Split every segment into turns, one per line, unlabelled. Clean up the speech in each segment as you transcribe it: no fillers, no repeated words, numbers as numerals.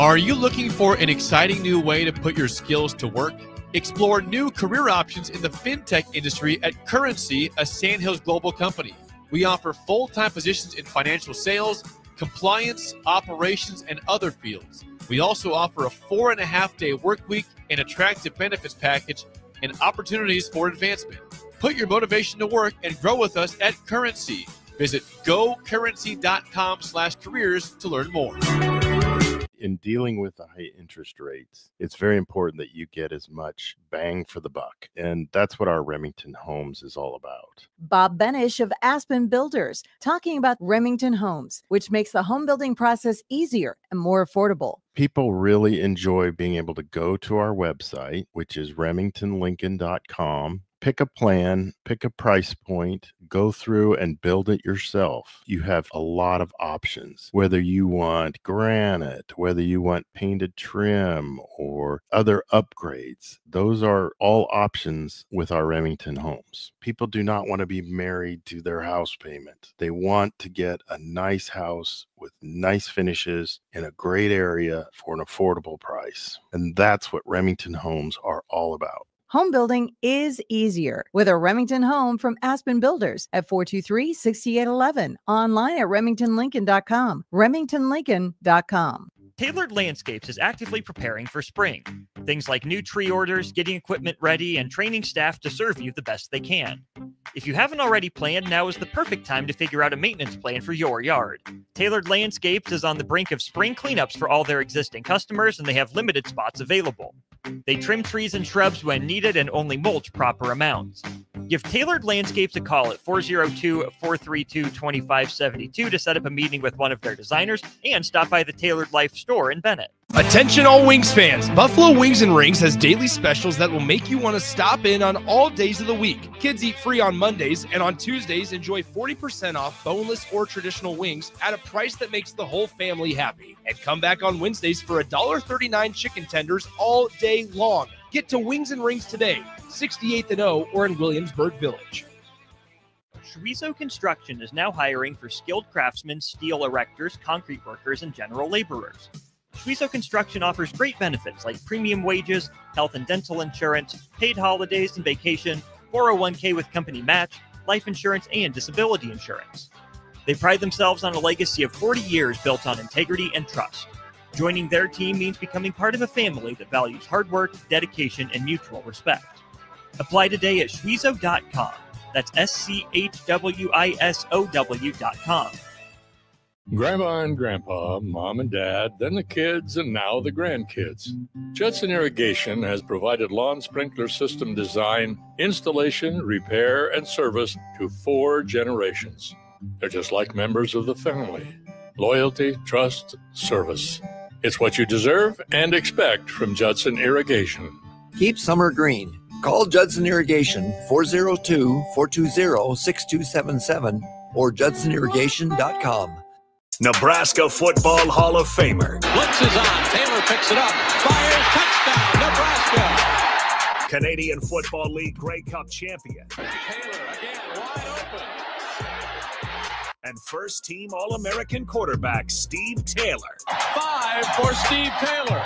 Are you looking for an exciting new way to put your skills to work? Explore new career options in the fintech industry at Currency, a Sandhills Global company. We offer full-time positions in financial sales, compliance, operations, and other fields. We also offer a 4.5-day work week, an attractive benefits package, and opportunities for advancement. Put your motivation to work and grow with us at Currency. Visit gocurrency.com/careers to learn more.
In dealing with the high interest rates, it's very important that you get as much bang for the buck. And that's what our Remington Homes is all about.
Bob Benish of Aspen Builders talking about Remington Homes, which makes the home building process easier and more affordable.
People really enjoy being able to go to our website, which is remingtonlincoln.com, pick a plan, pick a price point, go through and build it yourself. You have a lot of options, whether you want granite, whether you want painted trim or other upgrades. Those are all options with our Remington Homes. People do not want to be married to their house payment. They want to get a nice house with nice finishes in a great area for an affordable price. And that's what Remington Homes are all about.
Home building is easier with a Remington home from Aspen Builders at 423-6811. Online at remingtonlincoln.com. remingtonlincoln.com.
Tailored Landscapes is actively preparing for spring. Things like new tree orders, getting equipment ready, and training staff to serve you the best they can. If you haven't already planned, now is the perfect time to figure out a maintenance plan for your yard. Tailored Landscapes is on the brink of spring cleanups for all their existing customers, and they have limited spots available. They trim trees and shrubs when needed and only mulch proper amounts. Give Tailored Landscapes a call at 402-432-2572 to set up a meeting with one of their designers and stop by the Tailored Life store in Bennett.
Attention all Wings fans, Buffalo Wings and Rings has daily specials that will make you want to stop in on all days of the week. Kids eat free on Mondays, and on Tuesdays enjoy 40% off boneless or traditional wings at a price that makes the whole family happy. And come back on Wednesdays for $1.39 chicken tenders all day long. Get to Wings and Rings today, 68th and O, or in Williamsburg Village.
Schweizo Construction is now hiring for skilled craftsmen, steel erectors, concrete workers, and general laborers. Schweizo Construction offers great benefits like premium wages, health and dental insurance, paid holidays and vacation, 401k with company match, life insurance, and disability insurance. They pride themselves on a legacy of 40 years built on integrity and trust. Joining their team means becoming part of a family that values hard work, dedication, and mutual respect. Apply today at schweizo.com. That's schwissow.com.
Grandma and Grandpa, Mom and Dad, then the kids, and now the grandkids. Judson Irrigation has provided lawn sprinkler system design, installation, repair, and service to 4 generations. They're just like members of the family. Loyalty, trust, service. It's what you deserve and expect from Judson Irrigation.
Keep summer green. Call Judson Irrigation 402-420-6277 or judsonirrigation.com.
Nebraska Football Hall of Famer.
Blitz is on. Taylor picks it up. Fires. Touchdown, Nebraska.
Canadian Football League Grey Cup champion.
Taylor again, wide open.
And first-team All-American quarterback Steve Taylor.
5 for Steve Taylor.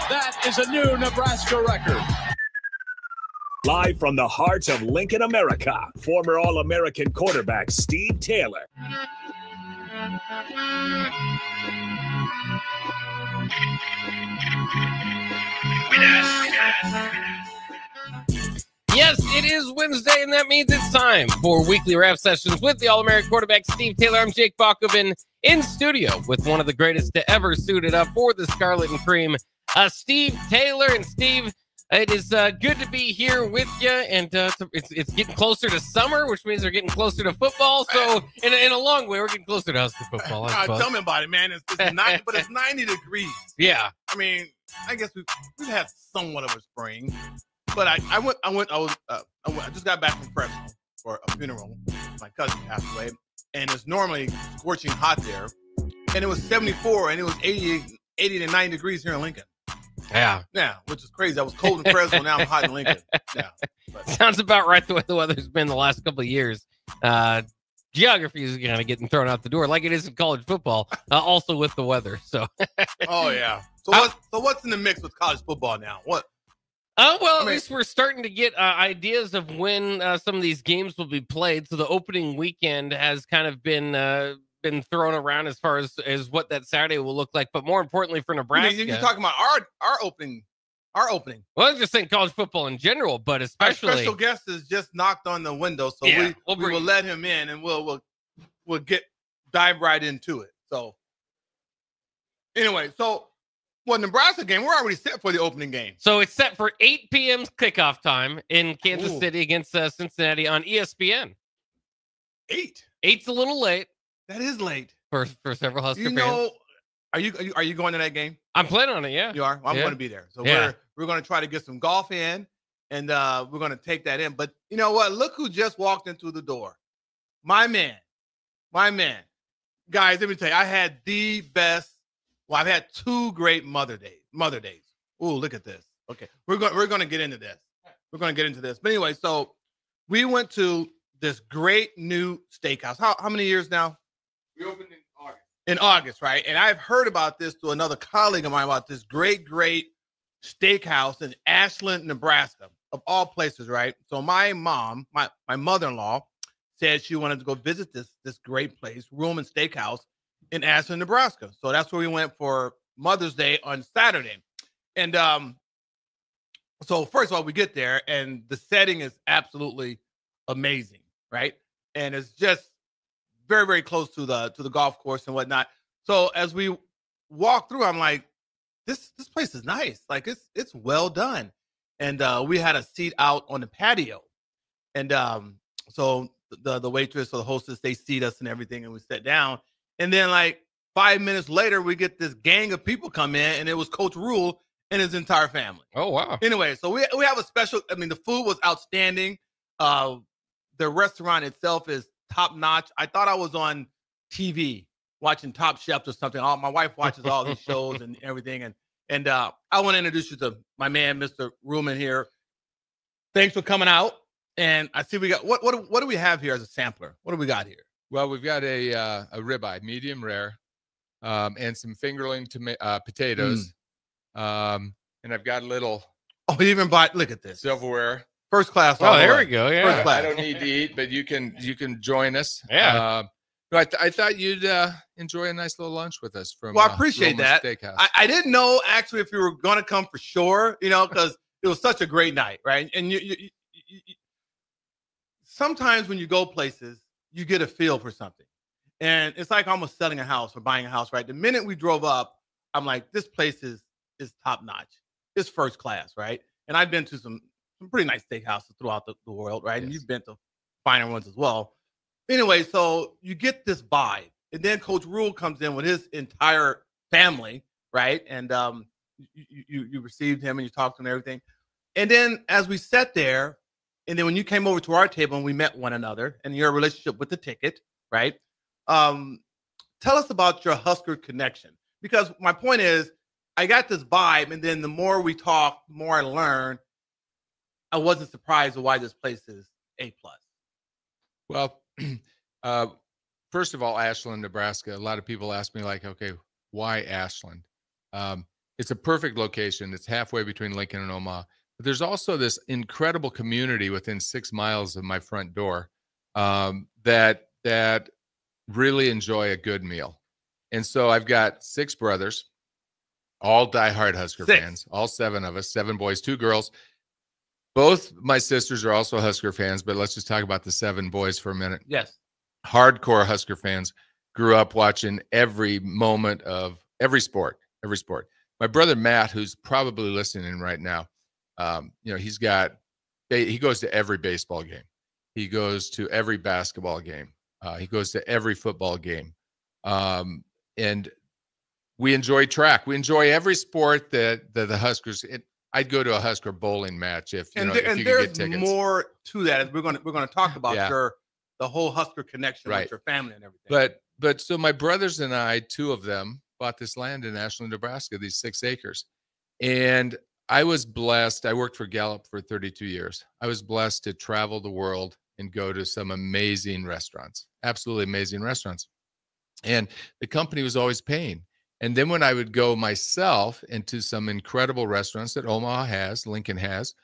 That is a new Nebraska record.
Live from the heart of Lincoln, America, former All-American quarterback Steve Taylor.
Yes, it is Wednesday, and that means it's time for weekly rap sessions with the All-American quarterback, Steve Taylor. I'm Jake Bakoven in studio with one of the greatest to ever suit it up for the Scarlet and Cream, Steve Taylor. And Steve, it is good to be here with you, and it's getting closer to summer, which means we're getting closer to football. So in a long way, we're getting closer to high school football.
Tell me about it, man. It's 90, but it's 90 degrees.
Yeah.
I mean, I guess we've had somewhat of a spring, but I just got back from Fresno for a funeral. My cousin passed away, and it's normally scorching hot there, and it was 74, and it was 80 to 90 degrees here in Lincoln.
Yeah,
which is crazy. I was cold in Fresno, now I'm hot in Lincoln. Yeah,
sounds about right the way the weather's been the last couple of years. geography is kind of getting thrown out the door, like it is in college football, also with the weather. So,
oh yeah. So what's in the mix with college football now? What?
At least we're starting to get ideas of when some of these games will be played. So the opening weekend has kind of been thrown around as far as what that Saturday will look like. But more importantly for Nebraska,
you're talking about our opening.
Well, I'm just saying college football in general, but especially
our special guest has just knocked on the window, so we will let him in, and we'll dive right into it. So anyway, Nebraska game, we're already set for the opening game.
So it's set for 8 p.m. kickoff time in Kansas City against Cincinnati on ESPN.
8's
a little late.
That is late
for several Husker fans.
Are you going to that game?
I'm planning on it. Yeah,
you are. Well, I'm going to be there. So we're going to try to get some golf in, and we're going to take that in. But you know what? Look who just walked into the door. My man. Guys, let me tell you, I had the best. Well, I've had 2 great Mother Days. Ooh, look at this. Okay, we're going to get into this. But anyway, so we went to this great new steakhouse. How many years now?
We opened in August.
In August, right? And I've heard about this to another colleague of mine about this great steakhouse in Ashland, Nebraska, of all places, right? So my mom, my mother-in-law, said she wanted to go visit this great place, Ruhlman Steakhouse, in Ashland, Nebraska. So that's where we went for Mother's Day on Saturday. And so first of all, we get there and the setting is absolutely amazing, right? And it's just very, very close to the golf course and whatnot. So as we walk through, I'm like, this place is nice. Like it's well done. And we had a seat out on the patio. And so the waitress or the hostess, they seat us and everything, and we sat down. And then like 5 minutes later, we get this gang of people come in, and it was Coach Rhule and his entire family.
Oh, wow.
Anyway, so we have a special, the food was outstanding. The restaurant itself is top notch. I thought I was on TV watching Top Chef or something. My wife watches all these shows and everything. And I want to introduce you to my man, Mr. Ruhlman here. Thanks for coming out. And I see we got, what do we have here as a sampler? What do we got here?
Well, we've got a ribeye, medium rare, and some fingerling potatoes. And I've got a little.
Oh, he even bought. Look at this
silverware,
first class.
Oh, there we go. Yeah,
first class.
I don't need to eat, but you can join us.
Yeah.
I thought you'd enjoy a nice little lunch with us from.
Well, I appreciate that.
Steakhouse.
I didn't know actually if you were going to come for sure, because it was such a great night, right? And you sometimes when you go places, you get a feel for something. And it's like almost selling a house or buying a house, right? The minute we drove up, I'm like, this place is top notch. It's first class, right? And I've been to some pretty nice steakhouses throughout the world, right? Yes. And you've been to finer ones as well. Anyway, so you get this vibe. And then Coach Rhule comes in with his entire family, right? And you received him and you talked to him and everything. And then as we sat there, and then when you came over to our table and we met one another and your relationship with the ticket, right? Tell us about your Husker connection. Because my point is, I got this vibe, and then the more we talk, the more I learn. I wasn't surprised at why this place is A+.
Well, first of all, Ashland, Nebraska. A lot of people ask me, like, okay, why Ashland? It's a perfect location. It's halfway between Lincoln and Omaha. But there's also this incredible community within 6 miles of my front door that really enjoy a good meal. And so I've got 6 brothers, all diehard Husker fans, all 7 of us, 7 boys, 2 girls. Both my sisters are also Husker fans, but let's just talk about the 7 boys for a minute.
Yes.
Hardcore Husker fans, grew up watching every moment of every sport. My brother Matt, who's probably listening right now, he goes to every baseball game. He goes to every basketball game. He goes to every football game. And we enjoy track. We enjoy every sport that the Huskers. I'd go to a Husker bowling match if you could get tickets.
There's more to that. We're going to talk about the whole Husker connection with your family and everything.
But so my brothers and I, 2 of them, bought this land in Ashland, Nebraska, these 6 acres, and I was blessed. I worked for Gallup for 32 years. I was blessed to travel the world and go to some amazing restaurants, absolutely amazing restaurants. And the company was always paying. And then when I would go myself into some incredible restaurants that Omaha has, Lincoln has,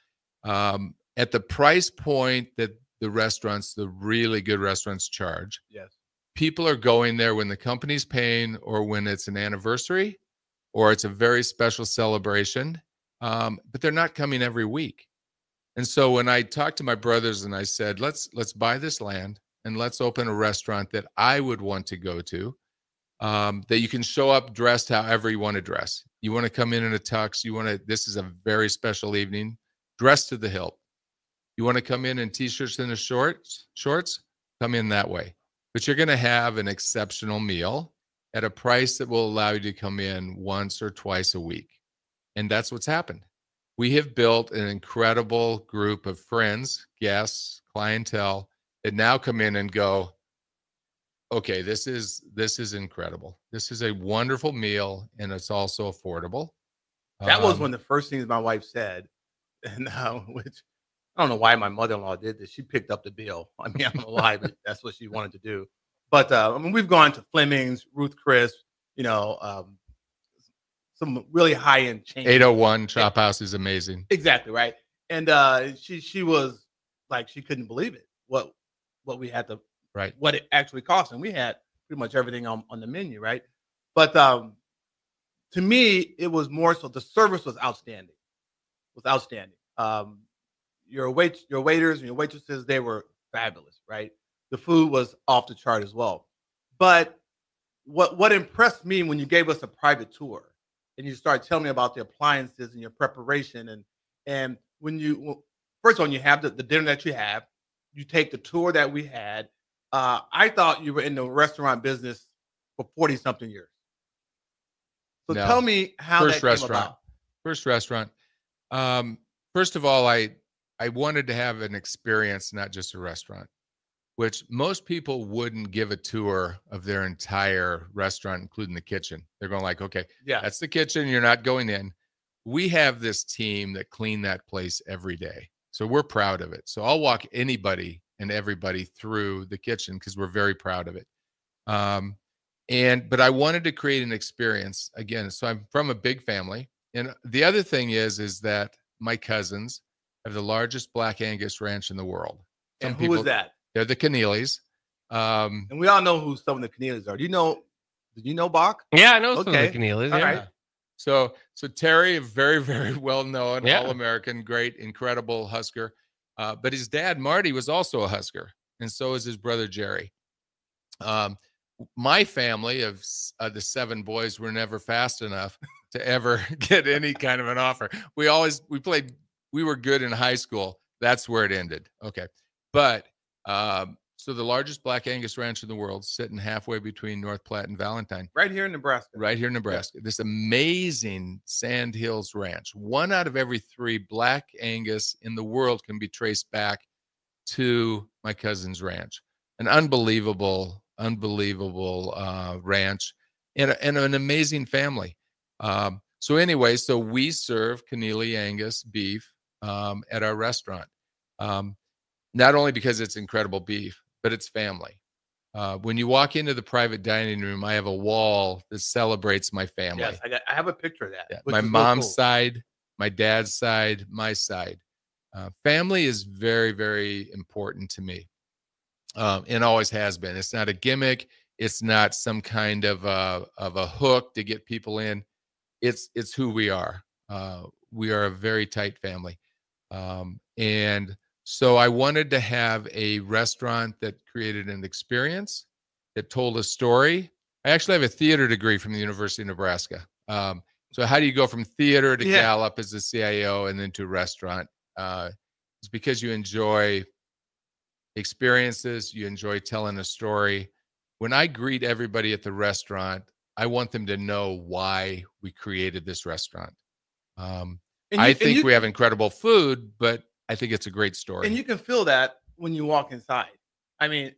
at the price point that the restaurants, the really good restaurants charge,
Yes.
people are going there when the company's paying or when it's an anniversary or it's a very special celebration, but they're not coming every week. And so when I talked to my brothers and I said, let's buy this land and let's open a restaurant that I would want to go to, that you can show up dressed however you want to dress. You want to come in a tux. This is a very special evening, dressed to the hilt. You want to come in t-shirts and shorts, come in that way. But you're going to have an exceptional meal at a price that will allow you to come in once or twice a week. And that's what's happened. We have built an incredible group of friends, guests, clientele that now come in and go, okay, this is incredible. This is a wonderful meal, and it's also affordable.
That was one of the first things my wife said, and which I don't know why my mother-in-law did this. She picked up the bill. I mean, I don't know why, but that's what she wanted to do. But I mean, we've gone to Fleming's, Ruth Chris, some really high-end chains.
801 Chop House is amazing.
Exactly, right. And she was like, she couldn't believe it. What we had to,
right? What
it actually cost, and we had pretty much everything on the menu, right? But to me, it was more so the service was outstanding. Your waiters and your waitresses, they were fabulous, right? The food was off the chart as well. But what impressed me when you gave us a private tour and you started telling me about the appliances and your preparation, and when first of all, you have the dinner that you have, you take the tour that we had. I thought you were in the restaurant business for 40-something years. So
no.
Tell me how that came about.
First restaurant. First of all, I wanted to have an experience, not just a restaurant, which most people wouldn't give a tour of their entire restaurant, including the kitchen. They're going like, okay, yeah, that's the kitchen. You're not going in. We have this team that clean that place every day. So we're proud of it. So I'll walk anybody and everybody through the kitchen because we're very proud of it. But I wanted to create an experience again. So I'm from a big family. And the other thing is that my cousins have the largest Black Angus ranch in the world.
And who is that?
They're the Keneally's.
And we all know who some of the Keneally's are. Did you know Bach?
Yeah, I know some of the Keneally's.
All
yeah.
right. So Terry, a very, very well-known, All-American, great, incredible Husker. But his dad, Marty, was also a Husker. And so is his brother, Jerry. My family of the 7 boys were never fast enough to ever get any kind of an offer. We were good in high school. That's where it ended. Okay. But so the largest Black Angus ranch in the world, sitting halfway between North Platte and Valentine.
Right here in Nebraska.
Right here in Nebraska. Yeah. This amazing Sand Hills Ranch. 1 out of every 3 Black Angus in the world can be traced back to my cousin's ranch. An unbelievable ranch and an amazing family. So anyway, so we serve Keneally Angus beef at our restaurant. Not only because it's incredible beef, but it's family. When you walk into the private dining room, I have a wall that celebrates my family.
Yes, I have a picture of that.
Yeah. My mom's side, my dad's side, my side. Family is very, very important to me, and always has been. It's not a gimmick. It's not some kind of a hook to get people in. It's who we are. We are a very tight family, and so I wanted to have a restaurant that created an experience, that told a story. I actually have a theater degree from the University of Nebraska. So how do you go from theater to Gallup as a CIO and then to restaurant? It's because you enjoy experiences. You enjoy telling a story. When I greet everybody at the restaurant, I want them to know why we created this restaurant. I think we have incredible food, but I think it's a great story.
And you can feel that when you walk inside. I mean,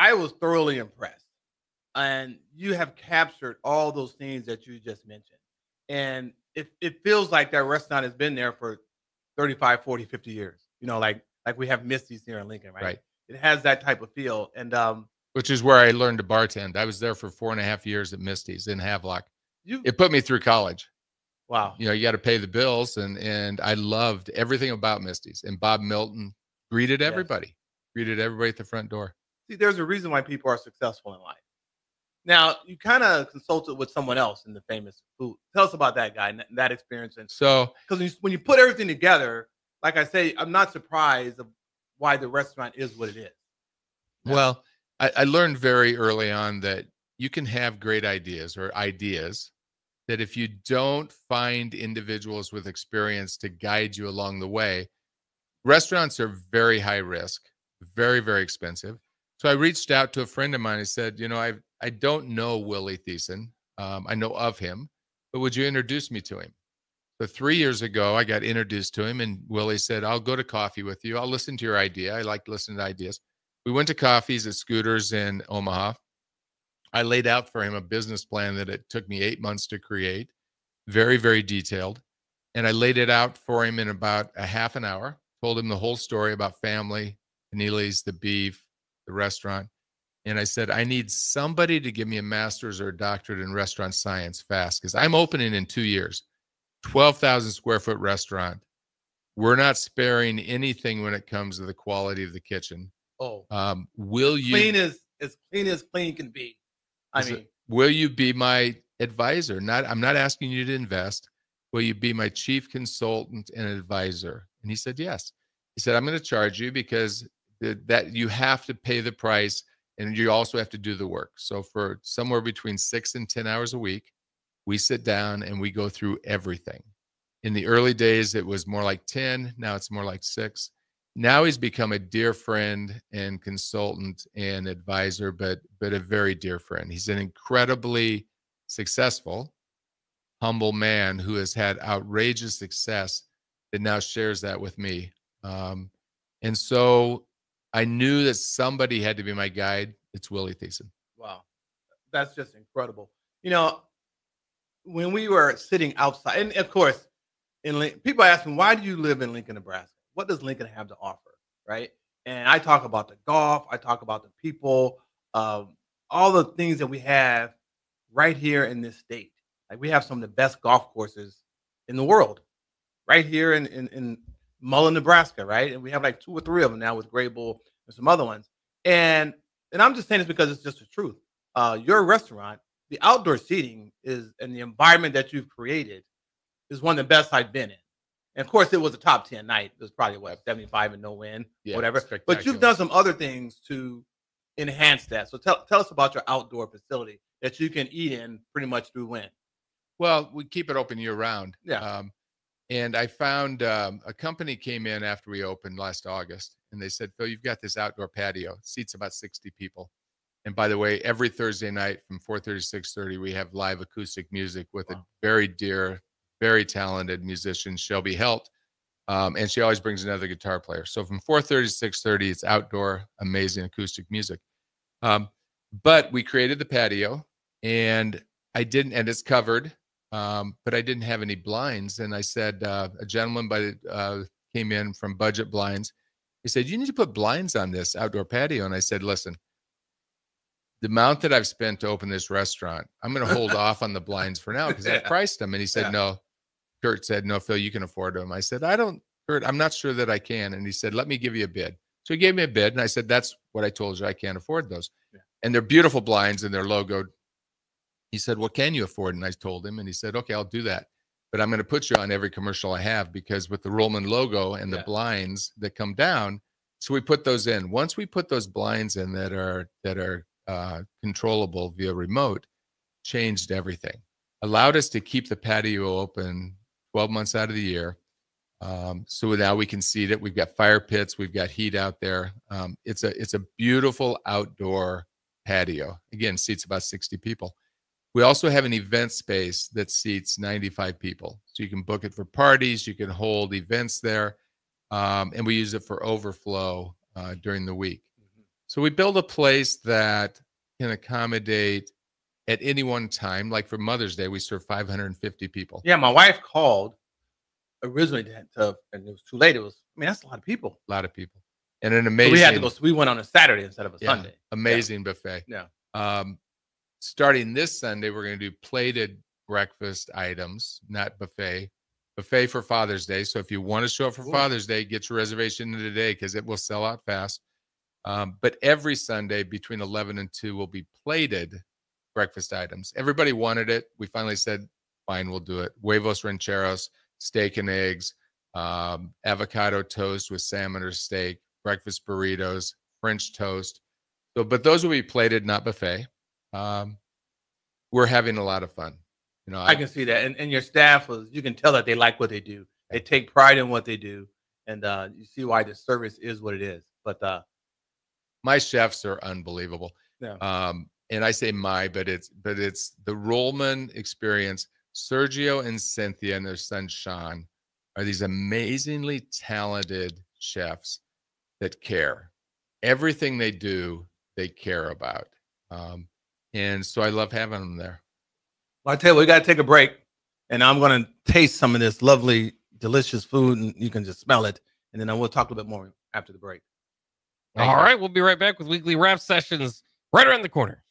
I was thoroughly impressed. And you have captured all those things that you just mentioned. And it feels like that restaurant has been there for 35, 40, 50 years. Like like we have Misty's here in Lincoln, right?
Right.
It has that type of feel. And
which is where I learned to bartend. I was there for 4.5 years at Misty's in Havelock. It put me through college.
Wow.
You know, you got to pay the bills, and I loved everything about Misty's. And Bob Milton greeted everybody, at the front door.
See, there's a reason why people are successful in life. Now, you kind of consulted with someone else in the famous food. Tell us about that guy and that experience. And
so,
because when you put everything together, like I say, I'm not surprised of why the restaurant is what it is.
Well, I learned very early on that you can have great ideas that if you don't find individuals with experience to guide you along the way, restaurants are very high risk, very, very expensive. So I reached out to a friend of mine. I said, you know, I don't know Willie Thiessen. I know of him, but would you introduce me to him? So 3 years ago, I got introduced to him, and Willie said, I'll go to coffee with you. I'll listen to your idea. I like listening to ideas. We went to coffees at Scooters in Omaha. I laid out for him a business plan that it took me 8 months to create, very, very detailed. And I laid it out for him in about a half an hour, told him the whole story about family, Keneally's, the beef, the restaurant. And I said, I need somebody to give me a master's or a doctorate in restaurant science fast, because I'm opening in 2 years, 12,000 square foot restaurant. We're not sparing anything when it comes to the quality of the kitchen.
Oh,
will you
clean as clean can be?
Will you be my advisor? I'm not asking you to invest. Will you be my chief consultant and advisor? And he said, yes. He said, I'm going to charge you because that you have to pay the price, and you also have to do the work. So for somewhere between 6 and 10 hours a week, we sit down and we go through everything. In the early days, it was more like 10. Now it's more like 6. Now he's become a dear friend and consultant and advisor, but a very dear friend. He's an incredibly successful, humble man who has had outrageous success that now shares that with me. And so I knew that somebody had to be my guide. It's Willie Thiessen.
Wow. That's just incredible. You know, when we were sitting outside, and of course, people ask me, why do you live in Lincoln, Nebraska? What does Lincoln have to offer, right? And I talk about the golf. I talk about the people, all the things that we have right here in this state. Like we have some of the best golf courses in the world right here in Mullen, Nebraska, right? And we have like 2 or 3 of them now with Graybull and some other ones. And I'm just saying this because it's just the truth. Your restaurant, the outdoor seating and the environment that you've created is one of the best I've been in. And of course, it was a top 10 night. It was probably 75 and no win, whatever. But you've done some other things to enhance that. So tell us about your outdoor facility that you can eat in pretty much through when.
Well, we keep it open year round.
Yeah.
And I found a company came in after we opened last August, and they said, Phil, you've got this outdoor patio. It seats about 60 people. And by the way, every Thursday night from 4:30 to 6:30, we have live acoustic music with a very dear, very talented musician, Shelby Helt. And she always brings another guitar player. So from 4:30 to 6:30, it's outdoor, amazing acoustic music. But we created the patio, and it's covered, but I didn't have any blinds. And I said, a gentleman came in from Budget Blinds. He said, you need to put blinds on this outdoor patio. And I said, listen, the amount that I've spent to open this restaurant, I'm going to hold off on the blinds for now because I priced them. And he said, no. Kurt said, no, Phil, you can afford them. I said, Kurt, I'm not sure that I can. And he said, let me give you a bid. So he gave me a bid. And I said, that's what I told you. I can't afford those. Yeah. And they're beautiful blinds and they're logoed. He said, what can you afford? And I told him, and he said, okay, I'll do that. But I'm going to put you on every commercial I have because with the Rollman logo and the blinds that come down. So we put those in. Once we put those blinds in that are controllable via remote, changed everything. Allowed us to keep the patio open 12 months out of the year. So now we can seat it. We've got fire pits. We've got heat out there. It's a beautiful outdoor patio. Again, seats about 60 people. We also have an event space that seats 95 people. So you can book it for parties. You can hold events there. And we use it for overflow during the week. Mm-hmm. So we build a place that can accommodate at any one time. Like for Mother's Day, we serve 550 people.
Yeah, my wife called originally and it was too late. That's a lot of people.
A lot of people. And an amazing.
So we had to go. We went on a Saturday instead of a Sunday.
Amazing buffet.
Yeah.
Starting this Sunday, we're going to do plated breakfast items, not buffet. Buffet for Father's Day. So if you want to show up for Father's Day, get your reservation today because it will sell out fast. But every Sunday between 11 and 2 will be plated breakfast items. Everybody wanted it. We finally said, fine, we'll do it. Huevos rancheros, steak and eggs, avocado toast with salmon or steak, breakfast burritos, French toast. So, but those will be plated, not buffet. We're having a lot of fun.
I can see that. And your staff, you can tell that they like what they do. They take pride in what they do. And you see why the service is what it is. But
my chefs are unbelievable.
Yeah.
And I say but it's the Rollman experience. Sergio and Cynthia and their son Sean are these amazingly talented chefs that care. Everything they do, they care about. And so I love having them there.
Well, I tell you what, we got to take a break, and I'm going to taste some of this lovely, delicious food, and you can just smell it, and then we'll talk a little bit more after the break.
All right, we'll be right back with Weekly Wrap Sessions right around the corner.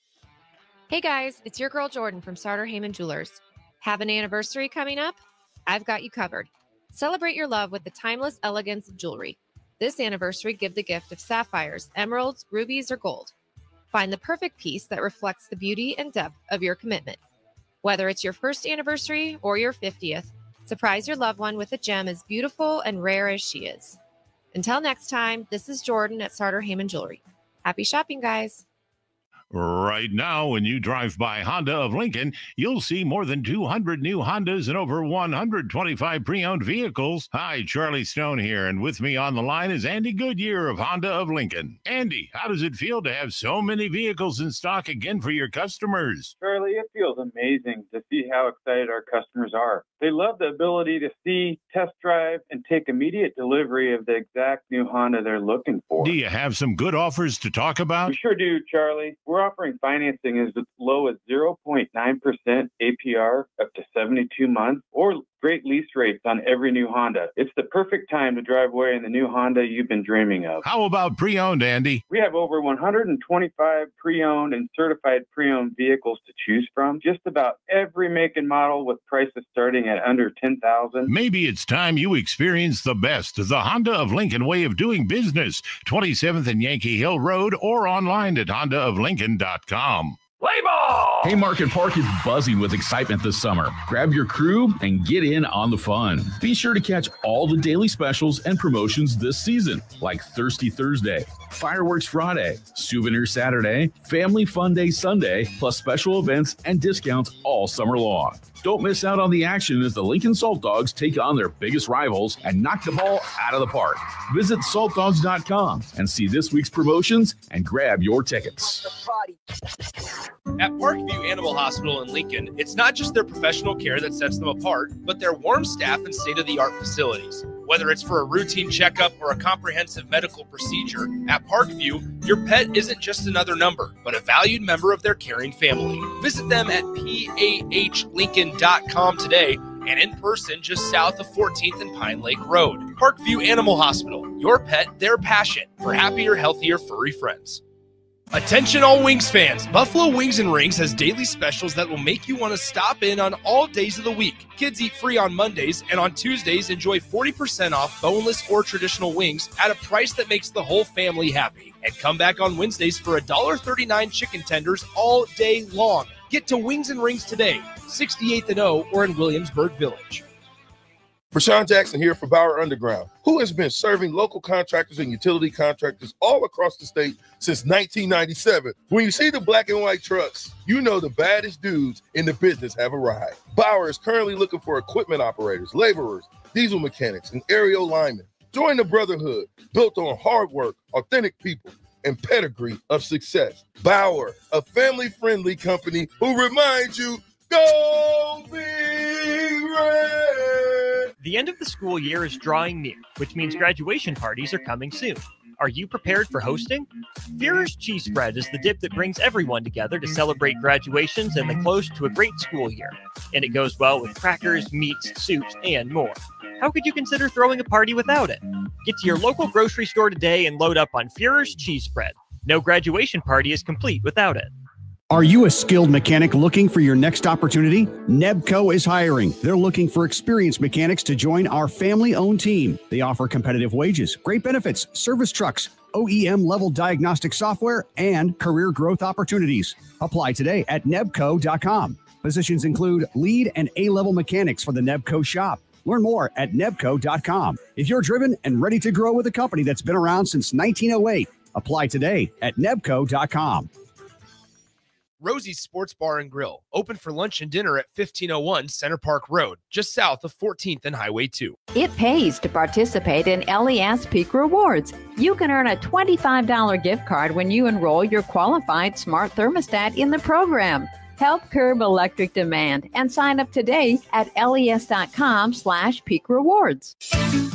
Hey guys, it's your girl Jordan from Sartor Heyman Jewelers. Have an anniversary coming up? I've got you covered. Celebrate your love with the timeless elegance of jewelry. This anniversary, give the gift of sapphires, emeralds, rubies, or gold. Find the perfect piece that reflects the beauty and depth of your commitment. Whether it's your first anniversary or your 50th, surprise your loved one with a gem as beautiful and rare as she is. Until next time, this is Jordan at Sartor Heyman Jewelry. Happy shopping, guys.
Right now, when you drive by Honda of Lincoln, you'll see more than 200 new Hondas and over 125 pre-owned vehicles. Hi, Charlie Stone here, and with me on the line is Andy Goodyear of Honda of Lincoln. Andy, how does it feel to have so many vehicles in stock again for your customers?
Charlie, it feels amazing to see how excited our customers are. They love the ability to see, test drive, and take immediate delivery of the exact new Honda they're looking for.
Do you have some good offers to talk about?
We sure do, Charlie. We're offering financing as low as 0.9% APR up to 72 months or great lease rates on every new Honda. It's the perfect time to drive away in the new Honda you've been dreaming of.
How about pre-owned, Andy?
We have over 125 pre-owned and certified pre-owned vehicles to choose from. Just about every make and model with prices starting at under $10,000.
Maybe it's time you experience the best, the Honda of Lincoln way of doing business. 27th and Yankee Hill Road or online at hondaoflincoln.com.
Play ball! Haymarket Park is buzzing with excitement this summer. Grab your crew and get in on the fun. Be sure to catch all the daily specials and promotions this season, like Thirsty Thursday, Fireworks Friday, Souvenir Saturday, Family Fun Day Sunday, plus special events and discounts all summer long. Don't miss out on the action as the Lincoln Salt Dogs take on their biggest rivals and knock the ball out of the park. Visit saltdogs.com and see this week's promotions and grab your tickets.
At Parkview Animal Hospital in Lincoln, it's not just their professional care that sets them apart, but their warm staff and state-of-the-art facilities. Whether it's for a routine checkup or a comprehensive medical procedure, at Parkview, your pet isn't just another number, but a valued member of their caring family. Visit them at PAHLincoln.com today and in person just south of 14th and Pine Lake Road. Parkview Animal Hospital, your pet, their passion for happier, healthier, furry friends. Attention all Wings fans, Buffalo Wings and Rings has daily specials that will make you want to stop in on all days of the week. Kids eat free on Mondays, and on Tuesdays enjoy 40% off boneless or traditional wings at a price that makes the whole family happy. And come back on Wednesdays for $1.39 chicken tenders all day long. Get to Wings and Rings today, 68th and O or in Williamsburg Village.
Rashawn Jackson here for Bauer Underground, who has been serving local contractors and utility contractors all across the state since 1997. When you see the black and white trucks, you know the baddest dudes in the business have arrived. Bauer is currently looking for equipment operators, laborers, diesel mechanics, and aerial linemen. Join the brotherhood built on hard work, authentic people, and pedigree of success. Bauer, a family-friendly company who reminds you, go Big Red!
The end of the school year is drawing near, which means graduation parties are coming soon. Are you prepared for hosting? Führer's Cheese Spread is the dip that brings everyone together to celebrate graduations and the close to a great school year. And it goes well with crackers, meats, soups, and more. how could you consider throwing a party without it? Get to your local grocery store today and load up on Führer's cheese spread. No graduation party is complete without it.
Are you a skilled mechanic looking for your next opportunity? Nebco is hiring. They're looking for experienced mechanics to join our family-owned team. They offer competitive wages, great benefits, service trucks, OEM-level diagnostic software, and career growth opportunities. Apply today at nebco.com. Positions include lead and A-level mechanics for the Nebco shop. Learn more at nebco.com. If you're driven and ready to grow with a company that's been around since 1908, apply today at nebco.com.
Rosie's Sports Bar and Grill, open for lunch and dinner at 1501 Center Park Road, just south of 14th and Highway 2.
It pays to participate in LES Peak Rewards. You can earn a $25 gift card when you enroll your qualified smart thermostat in the program. Help curb electric demand and sign up today at les.com/peak rewards.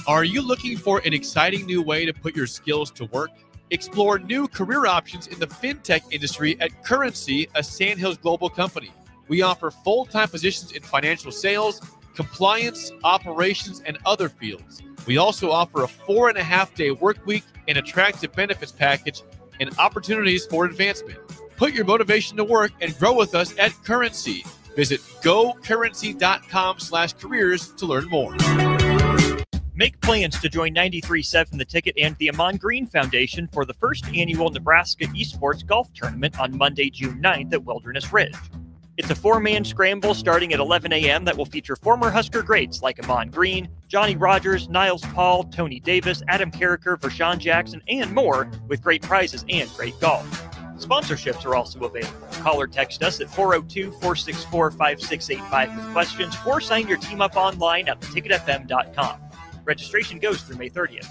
Are you looking for an exciting new way to put your skills to work? Explore new career options in the fintech industry at Currency, a Sandhills Global company. We offer full-time positions in financial sales, compliance, operations, and other fields. We also offer a 4.5-day work week, an attractive benefits package, and opportunities for advancement. Put your motivation to work and grow with us at Currency. Visit gocurrency.com/careers to learn more.
Make plans to join 93.7 The Ticket and the Amon Green Foundation for the first annual Nebraska Esports Golf Tournament on Monday, June 9th at Wilderness Ridge. It's a 4-man scramble starting at 11 a.m. that will feature former Husker greats like Amon Green, Johnny Rogers, Niles Paul, Tony Davis, Adam Carricker, Vershawn Jackson, and more, with great prizes and great golf. Sponsorships are also available. Call or text us at 402-464-5685 with questions, or sign your team up online at theticketfm.com. Registration goes through May 30th.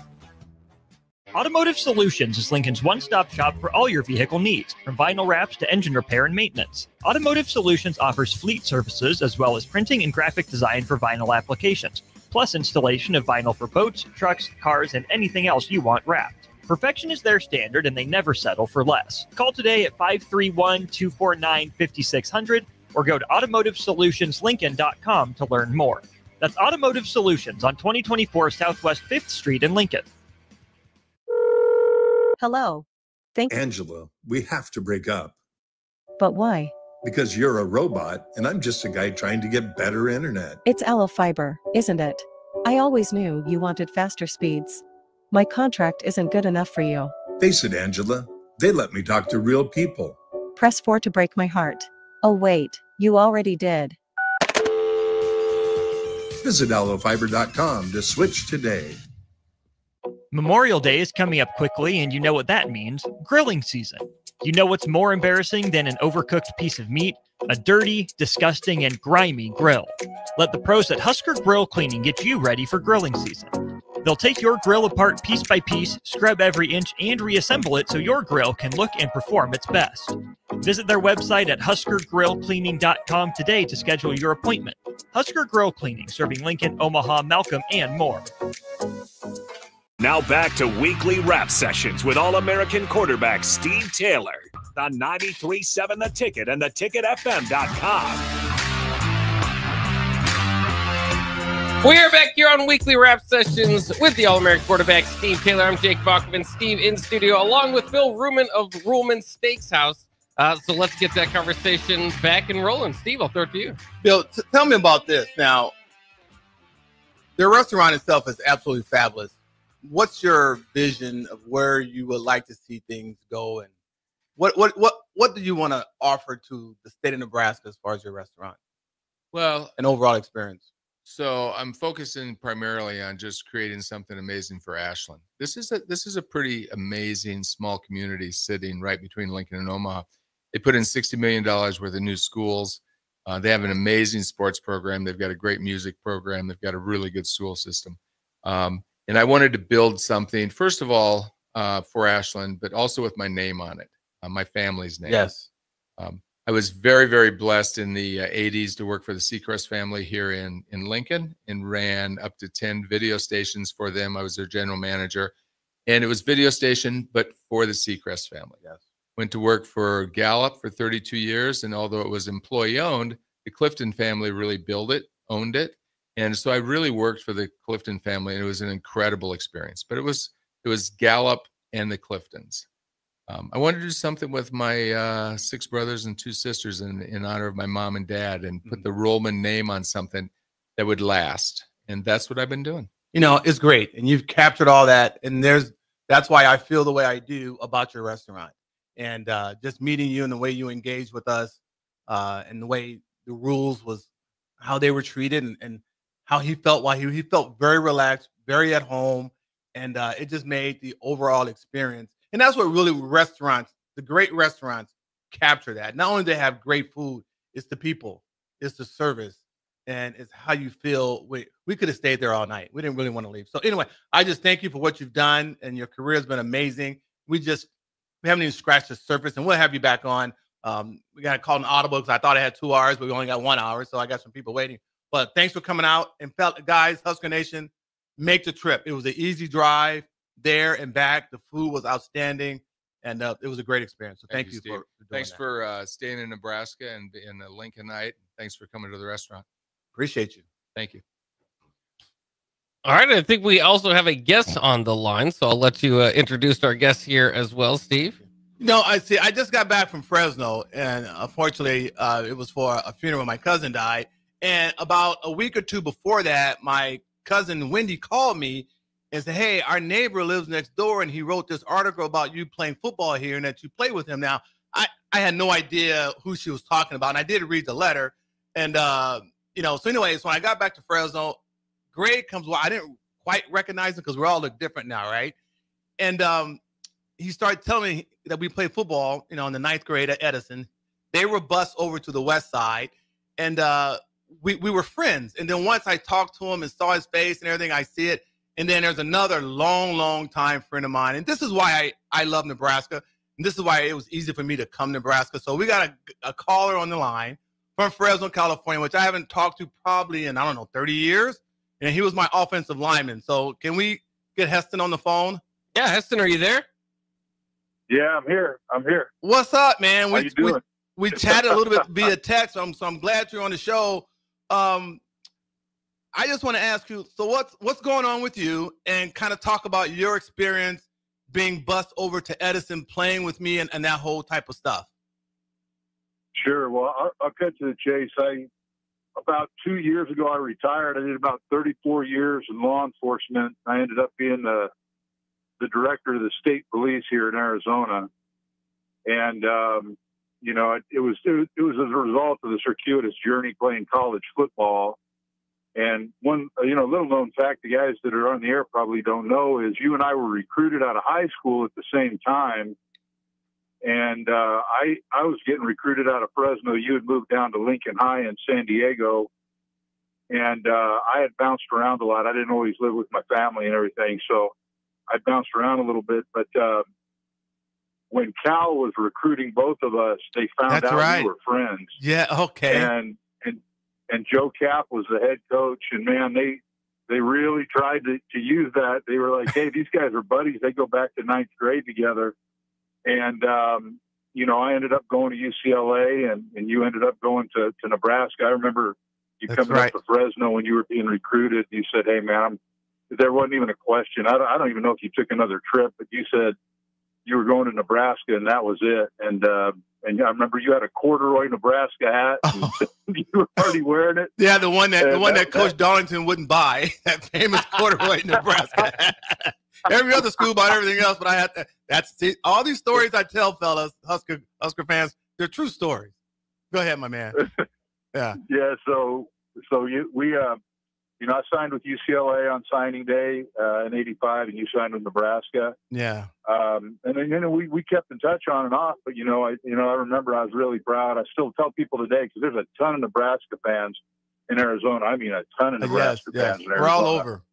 Automotive Solutions is Lincoln's one-stop shop for all your vehicle needs, from vinyl wraps to engine repair and maintenance. Automotive Solutions offers fleet services as well as printing and graphic design for vinyl applications, plus installation of vinyl for boats, trucks, cars, and anything else you want wrapped. Perfection is their standard, and they never settle for less. Call today at 531-249-5600 or go to automotivesolutionslincoln.com to learn more. That's Automotive Solutions on 2024 Southwest 5th Street in Lincoln.
Hello.
Angela, we have to break up.
But why?
Because you're a robot and I'm just a guy trying to get better internet.
It's Aloe Fiber, isn't it? I always knew you wanted faster speeds. My contract isn't good enough for you.
Face it, Angela, they let me talk to real people.
Press 4 to break my heart. Oh wait, you already did.
Visit aloefiber.com to switch today.
Memorial Day is coming up quickly, and you know what that means. Grilling season. You know what's more embarrassing than an overcooked piece of meat? A dirty, disgusting, and grimy grill. Let the pros at Husker Grill Cleaning get you ready for grilling season. They'll take your grill apart piece by piece, scrub every inch, and reassemble it so your grill can look and perform its best. Visit their website at huskergrillcleaning.com today to schedule your appointment. Husker Grill Cleaning, serving Lincoln, Omaha, Malcolm, and more.
Now back to weekly rap sessions with All-American quarterback Steve Taylor on 93.7 The Ticket and theticketfm.com.
We are back here on Weekly Rap Sessions with the All-American quarterback, Steve Taylor. I'm Jake Bachman. Steve in studio, along with Bill Ruhlman of Ruhlman Steakhouse. So let's get that conversation back and rolling. Steve, I'll throw it to you.
Bill, tell me about this. Now, the restaurant itself is absolutely fabulous. What's your vision of where you would like to see things go, and what do you want to offer to the state of Nebraska as far as your restaurant?
Well,
an overall experience.
So I'm focusing primarily on just creating something amazing for Ashland. This is a pretty amazing small community sitting right between Lincoln and Omaha. They put in $60 million worth of new schools. They have an amazing sports program. They've got a great music program. They've got a really good school system. And I wanted to build something, first of all, for Ashland, but also with my name on it, my family's name.
Yes.
I was very, very blessed in the 80s to work for the Seacrest family here in Lincoln, and ran up to 10 video stations for them. I was their general manager, and it was video station, but for the Seacrest family.
Yes.
Went to work for Gallup for 32 years, and although it was employee owned, the Clifton family really built it, owned it. And so I really worked for the Clifton family, and it was an incredible experience. But it was Gallup and the Cliftons. I wanted to do something with my 6 brothers and 2 sisters in honor of my mom and dad, and put the Rollman name on something that would last. And that's what I've been doing.
You know, it's great. And you've captured all that. And that's why I feel the way I do about your restaurant. And just meeting you and the way you engaged with us, and the way the rules was, how they were treated, and how he felt while he felt very relaxed, very at home. And it just made the overall experience. And that's what really the great restaurants capture that. Not only do they have great food, it's the people, it's the service, and it's how you feel. We could have stayed there all night. We didn't really want to leave. So anyway, I just thank you for what you've done, and your career has been amazing. We haven't even scratched the surface, and we'll have you back on. We got to call an audible because I thought I had 2 hours, but we only got 1 hour, so I got some people waiting. But thanks for coming out. And guys, Husker Nation, make the trip. It was an easy drive there and back. The food was outstanding, and it was a great experience. So thank you for doing
Thanks
that.
for staying in Nebraska and in the Lincolnite. Thanks for coming to the restaurant.
Appreciate you.
Thank you.
All right, I think we also have a guest on the line, so I'll let you introduce our guest here as well, Steve.
No, I just got back from Fresno, and unfortunately, it was for a funeral. My cousin died, and about a week or 2 before that, my cousin Wendy called me and said, "Hey, our neighbor lives next door, and he wrote this article about you playing football here and that you play with him." Now, I had no idea who she was talking about, and I did read the letter, and so anyways, when I got back to Fresno, Greg comes. Well, I didn't quite recognize him because we all look different now, right? And he started telling me that we played football, in the 9th grade at Edison. They were bused over to the west side, and we were friends. And then once I talked to him and saw his face and everything, I see it. And then there's another long time friend of mine. And this is why I love Nebraska. And this is why it was easy for me to come to Nebraska. So we got a caller on the line from Fresno, California, which I haven't talked to probably in, 30 years. And he was my offensive lineman. So can we get Heston on the phone?
Yeah, Heston, are you there?
Yeah, I'm here.
What's up, man?
How you doing?
We chatted a little bit via text, so I'm glad you're on the show. I just want to ask you, so what's going on with you, and kind of talk about your experience being bused over to Edison, playing with me, and that whole type of stuff.
Sure. Well, I'll cut to the chase. About 2 years ago, I retired. I did about 34 years in law enforcement. I ended up being the director of the state police here in Arizona. And, it was as a result of the circuitous journey playing college football. And one, little known fact, the guys that are on the air probably don't know, is you and I were recruited out of high school at the same time. And I was getting recruited out of Fresno. You had moved down to Lincoln High in San Diego. And I had bounced around a lot. I didn't always live with my family and everything. So I bounced around a little bit. But when Cal was recruiting both of us, they found out we were friends.
Yeah, okay.
And Joe Cap was the head coach. And, man, they really tried to use that. They were like, hey, these guys are buddies. They go back to 9th grade together. And, I ended up going to UCLA, and you ended up going to Nebraska. I remember you coming up to Fresno when you were being recruited. You said, hey, man, there wasn't even a question. I don't even know if you took another trip, but you said you were going to Nebraska, and that was it. And I remember you had a corduroy Nebraska hat. And you were already wearing it.
Yeah, the one that Coach Darlington wouldn't buy, that famous corduroy Nebraska hat. Every other school bought everything else, but I had to. All these stories I tell, fellas, Husker fans, they're true stories. Go ahead, my man. Yeah.
Yeah. So I signed with UCLA on signing day in '85, and you signed with Nebraska.
Yeah.
And then we kept in touch on and off. But I remember I was really proud. I still tell people today, because there's a ton of Nebraska fans in Arizona. I mean, a ton of Nebraska fans in Arizona.
We're all over.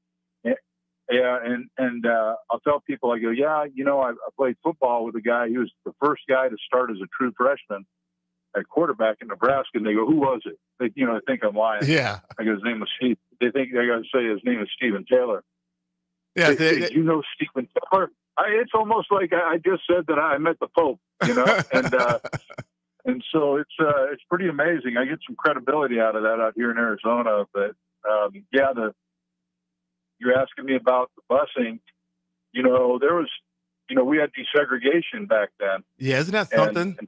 Yeah, and I'll tell people, I go, I played football with a guy. He was the first guy to start as a true freshman at quarterback in Nebraska. And they go, who was it? They think I'm lying.
Yeah.
I go, his name was Steve. They think I got to say his name is Stephen Taylor.
Yeah.
You know Stephen Taylor? It's almost like I just said that I met the Pope, and so it's pretty amazing. I get some credibility out of that out here in Arizona, but You're asking me about the busing. You know, there was, you know, we had desegregation back then.
Yeah, isn't that something?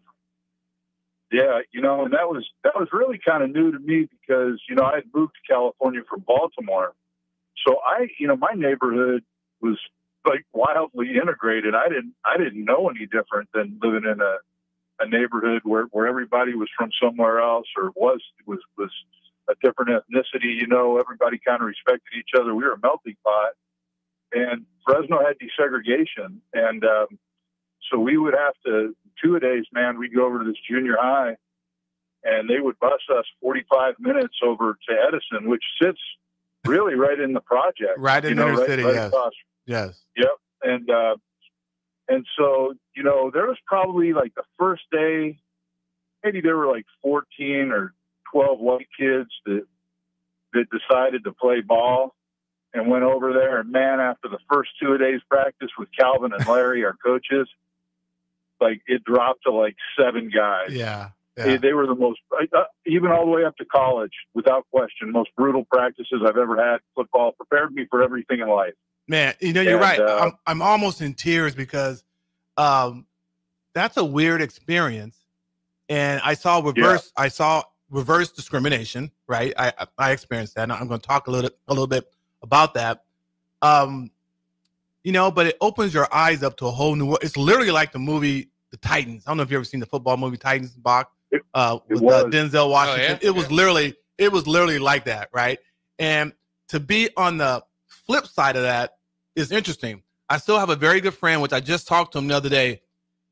Yeah, you know, and that was really kind of new to me because, you know, I had moved to California from Baltimore. So my neighborhood was like wildly integrated. I didn't know any different than living in a neighborhood where everybody was from somewhere else or was a different ethnicity. You know, everybody kind of respected each other. We were a melting pot, and Fresno had desegregation. And, so we would have to, 2-a-days, man, we'd go over to this junior high and they would bus us 45 minutes over to Edison, which sits really right in the project.
Right in the inner city, yes.
Across.
Yes.
Yep. And so, you know, there was probably like the first day, maybe there were like 14 or 12 white kids that decided to play ball and went over there. And man, after the first 2-a-days practice with Calvin and Larry, our coaches, like it dropped to like 7 guys.
Yeah.
They were the most, even all the way up to college, without question, most brutal practices I've ever had. Football prepared me for everything in life.
Man, you know, you're right. I'm almost in tears because that's a weird experience. And I saw reverse discrimination, right? I experienced that. And I'm going to talk a little bit about that. You know, but it opens your eyes up to a whole new world. It's literally like the movie The Titans. I don't know if you've ever seen the football movie Titans, Bach, with Denzel Washington.
Oh, yeah?
It was literally like that, right? And to be on the flip side of that is interesting. I still have a very good friend, which I just talked to him the other day,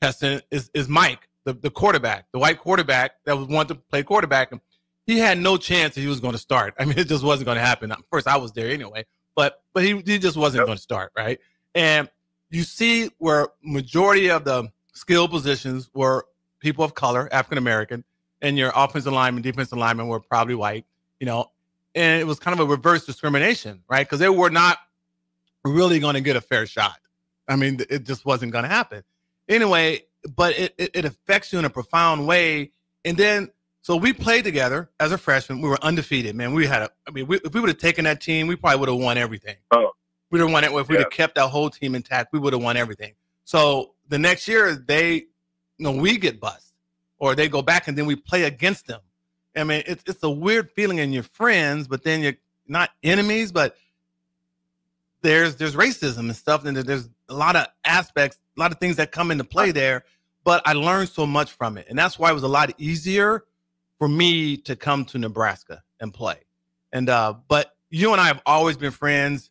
Heston, is Mike, the quarterback, the white quarterback that was wanted to play quarterback. And he had no chance that he was going to start. I mean, it just wasn't going to happen. Of course, I was there anyway, but he just wasn't going to start, right? And you see where majority of the skill positions were people of color, African-American, and your offensive linemen, defensive linemen were probably white, you know, and it was kind of a reverse discrimination, right? Because they were not really going to get a fair shot. I mean, it just wasn't going to happen. Anyway, but it affects you in a profound way. And then, so we played together as a freshman. We were undefeated, man. If we would have taken that team, we probably would have won everything.
Oh.
We would have won it if we'd have kept our whole team intact. We would have won everything. So the next year, we get bused, or they go back and then we play against them. I mean, it's a weird feeling in your friends, but then you're not enemies. But there's racism and stuff, and there's a lot of aspects, a lot of things that come into play there. But I learned so much from it, and that's why it was a lot easier for me to come to Nebraska and play. And but you and I have always been friends.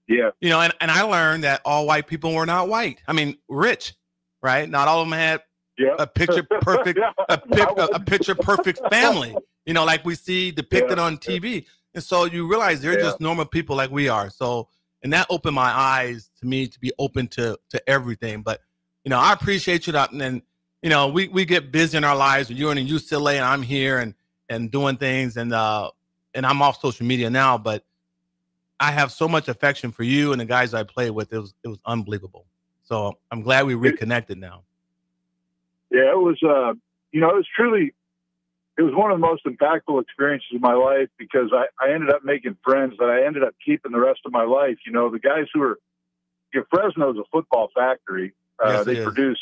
You
know, and I learned that all white people were not white. I mean, rich, right? Not all of them had a picture perfect, a picture perfect family, you know, like we see depicted on TV. And so you realize they're just normal people like we are. So, and that opened my eyes to me to be open to everything. But, you know, I appreciate you. And, you know, we get busy in our lives. You're in UCLA and I'm here and doing things. And I'm off social media now, but I have so much affection for you and the guys I played with. It was unbelievable. So I'm glad we reconnected now.
Yeah, it was, you know, it was one of the most impactful experiences of my life because I ended up making friends that I ended up keeping the rest of my life. You know, the guys Fresno's a football factory. They produce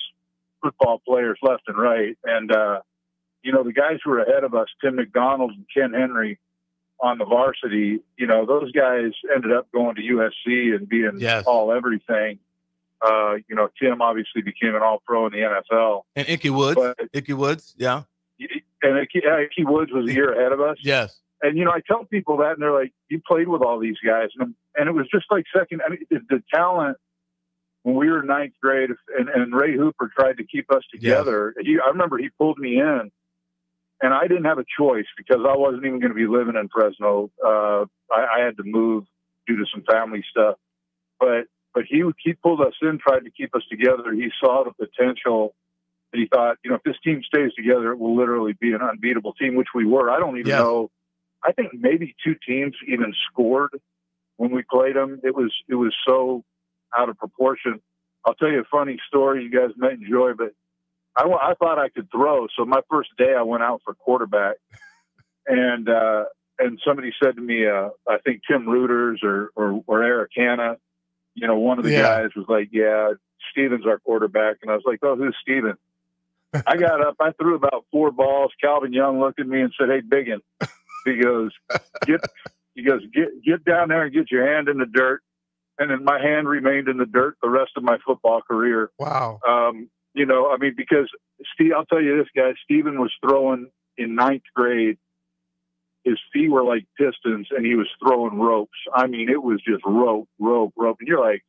football players left and right. And, you know, the guys who were ahead of us, Tim McDonald and Ken Henry, on the varsity, you know, those guys ended up going to USC and being all everything. You know, Tim obviously became an all-pro in the NFL.
And Ickey Woods, yeah.
And Ickey Woods was a year ahead of us.
Yes.
And, you know, I tell people that, and they're like, you played with all these guys. And it was just like the talent when we were in 9th grade, and Ray Hooper tried to keep us together. Yes. I remember he pulled me in. And I didn't have a choice because I wasn't even going to be living in Fresno. I had to move due to some family stuff. But he pulled us in, tried to keep us together. He saw the potential. And he thought, you know, if this team stays together, it will literally be an unbeatable team, which we were. I don't even know. I think maybe 2 teams even scored when we played them. It was so out of proportion. I'll tell you a funny story you guys might enjoy, but I thought I could throw. So my first day I went out for quarterback and and somebody said to me, I think Tim Reuters or Eric Hanna, one of the guys was like, yeah, Steven's our quarterback. And I was like, oh, who's Steven? I got up, I threw about 4 balls. Calvin Young looked at me and said, hey, Biggin. He goes, get down there and get your hand in the dirt. And then my hand remained in the dirt the rest of my football career.
Wow.
Because Steve, I'll tell you this, guys, Steven was throwing in 9th grade. His feet were like pistons and he was throwing ropes. I mean, it was just rope. And you're like,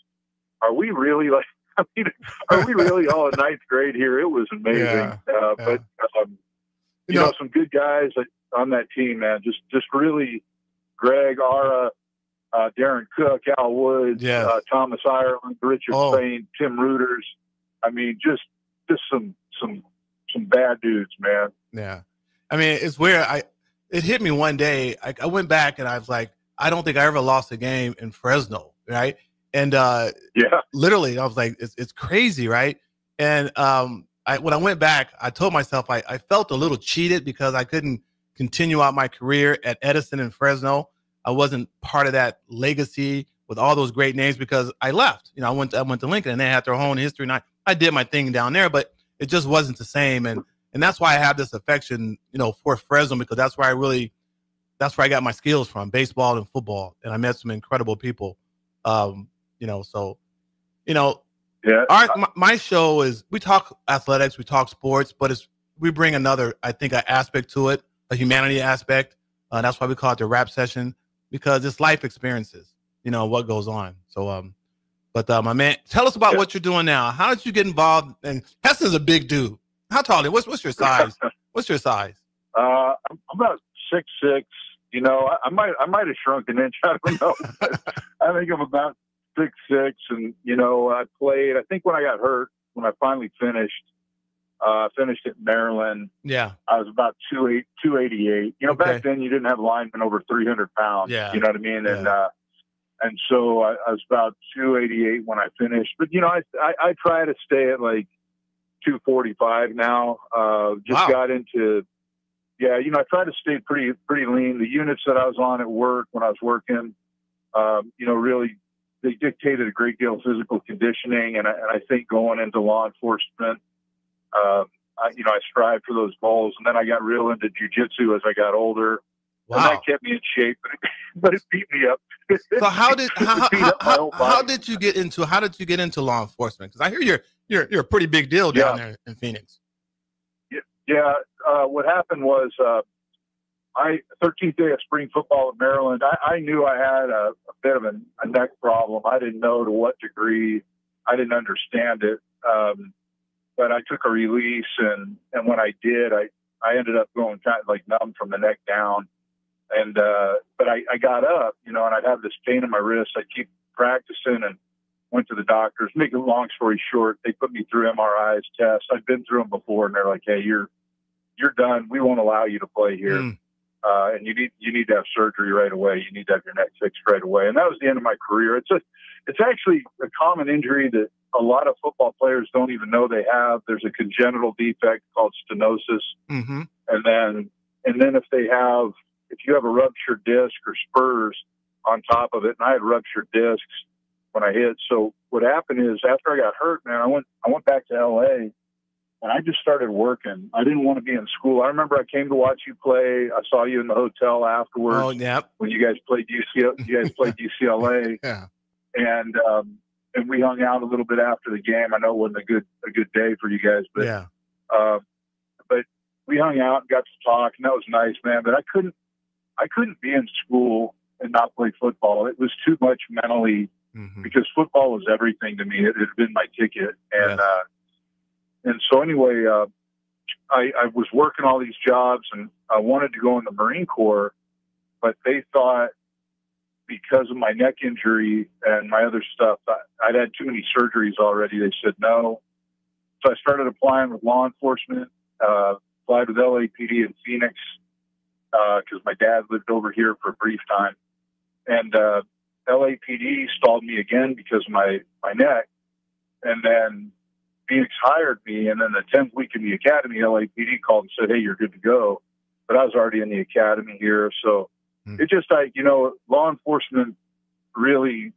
are we really all in 9th grade here? It was amazing. But some good guys on that team, man, just really Greg, Ara, Darren Cook, Al Woods, Thomas Ireland, Richard Spain, Tim Reuters. I mean, just some bad dudes, man.
Yeah. I mean, it's weird. It hit me one day. I went back and I was like, I don't think I ever lost a game in Fresno, right? And literally, I was like, it's crazy, right? And when I went back, I told myself I felt a little cheated because I couldn't continue out my career at Edison and Fresno. I wasn't part of that legacy with all those great names because I left. I went to Lincoln and they had their own history, and I did my thing down there, but it just wasn't the same. And that's why I have this affection, for Fresno, because that's where I got my skills from, baseball and football, and I met some incredible people. My show is, we talk athletics, we talk sports, but we bring another, I think, an aspect to it, a humanity aspect. That's why we call it the rap session, because it's life experiences, what goes on. So, my man, tell us about what you're doing now. How did you get involved? And Heston's a big dude. How tall are you? What's your size? What's your size? I'm
about 6'6". I might have shrunk an inch. I don't know. I think I'm about 6'6", and I played. I think when I got hurt, when I finally finished at Maryland.
Yeah,
I was about 288. Back then you didn't have linemen over 300 pounds.
Yeah,
you know what I mean. And so I was about 288 when I finished. But I try to stay at like 245 now. Got into. Yeah, I try to stay pretty lean. The units that I was on at work when I was working, really, they dictated a great deal of physical conditioning. And I think going into law enforcement, I strived for those goals. And then I got real into jiu-jitsu as I got older. Wow. And that kept me in shape, but it beat me up.
So how did you get into law enforcement? Because I hear you're a pretty big deal down there in Phoenix.
Yeah. What happened was 13th day of spring football at Maryland, I knew I had a bit of a neck problem. I didn't know to what degree. I didn't understand it. But I took a release, and when I did, I ended up going kind of like numb from the neck down. And but I got up, and I'd have this pain in my wrist. I'd keep practicing and went to the doctors. Make a long story short, they put me through MRIs, tests. I've been through them before, and they're like, "Hey, you're done. We won't allow you to play here, and you need to have surgery right away. You need to have your neck fixed right away." And that was the end of my career. It's actually a common injury that a lot of football players don't even know they have. There's a congenital defect called stenosis, and then if you have a ruptured disc or spurs on top of it, and I had ruptured discs when I hit. So what happened is after I got hurt, man, I went back to LA and I just started working. I didn't want to be in school. I remember I came to watch you play. I saw you in the hotel afterwards.
Oh, yeah.
When you guys played UCLA.
Yeah.
And we hung out a little bit after the game. I know it wasn't a good day for you guys, but
yeah.
But we hung out and got to talk, and that was nice, man. But I couldn't be in school and not play football. It was too much mentally because football was everything to me. It had been my ticket. And so anyway, I was working all these jobs, and I wanted to go in the Marine Corps, but they thought because of my neck injury and my other stuff, I'd had too many surgeries already. They said no. So I started applying with law enforcement, applied with LAPD in Phoenix, because my dad lived over here for a brief time. And LAPD stalled me again because of my neck. And then Phoenix hired me. And then the 10th week in the academy, LAPD called and said, "Hey, you're good to go." But I was already in the academy here. So It's just like, law enforcement really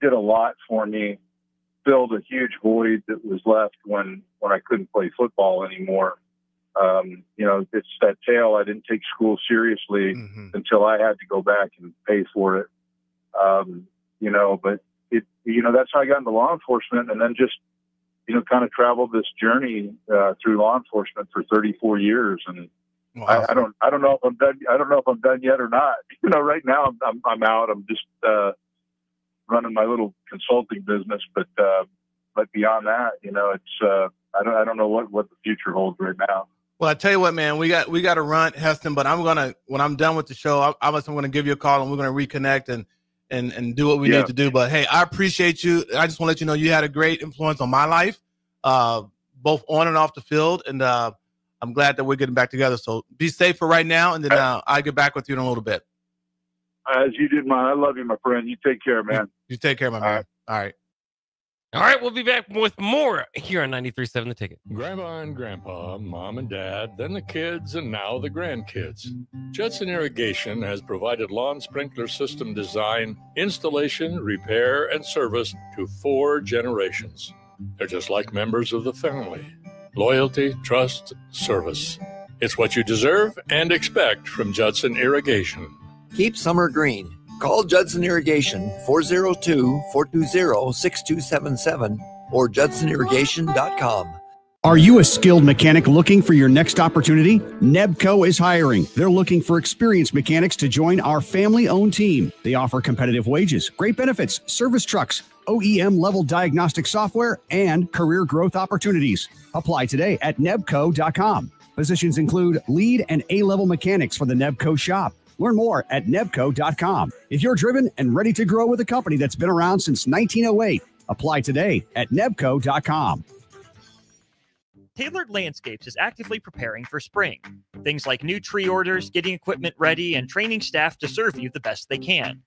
did a lot for me, filled a huge void that was left when I couldn't play football anymore. It's that tale. I didn't take school seriously until I had to go back and pay for it. But that's how I got into law enforcement, and then just, kind of traveled this journey through law enforcement for 34 years. And wow. I don't know if I'm done. I don't know if I'm done yet or not. Right now I'm out. I'm just running my little consulting business, but beyond that, it's I don't know what the future holds right now.
Well, I tell you what, man, we got to run, Heston. But when I'm done with the show, I'm going to give you a call and we're going to reconnect and do what we need to do. But hey, I appreciate you. I just want to let you know you had a great influence on my life, both on and off the field, and I'm glad that we're getting back together. So be safe for right now, and then I'll get back with you in a little bit.
As you did mine. I love you, my friend. You take care, man.
You take care, my man. All right.
All right, we'll be back with more here on 93.7 The Ticket.
Grandma and Grandpa, Mom and Dad, then the kids, and now the grandkids. Judson Irrigation has provided lawn sprinkler system design, installation, repair, and service to 4 generations. They're just like members of the family. Loyalty, trust, service. It's what you deserve and expect from Judson Irrigation.
Keep summer green. Call Judson Irrigation 402-420-6277 or judsonirrigation.com.
Are you a skilled mechanic looking for your next opportunity? Nebco is hiring. They're looking for experienced mechanics to join our family-owned team. They offer competitive wages, great benefits, service trucks, OEM-level diagnostic software, and career growth opportunities. Apply today at nebco.com. Positions include lead and A-level mechanics for the Nebco shop. Learn more at nebco.com. If you're driven and ready to grow with a company that's been around since 1908, apply today at nebco.com.
Tailored Landscapes is actively preparing for spring. Things like new tree orders, getting equipment ready, and training staff to serve you the best they can.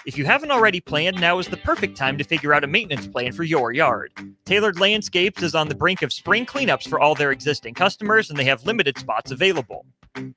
If you haven't already planned, now is the perfect time to figure out a maintenance plan for your yard. Tailored Landscapes is on the brink of spring cleanups for all their existing customers, and they have limited spots available.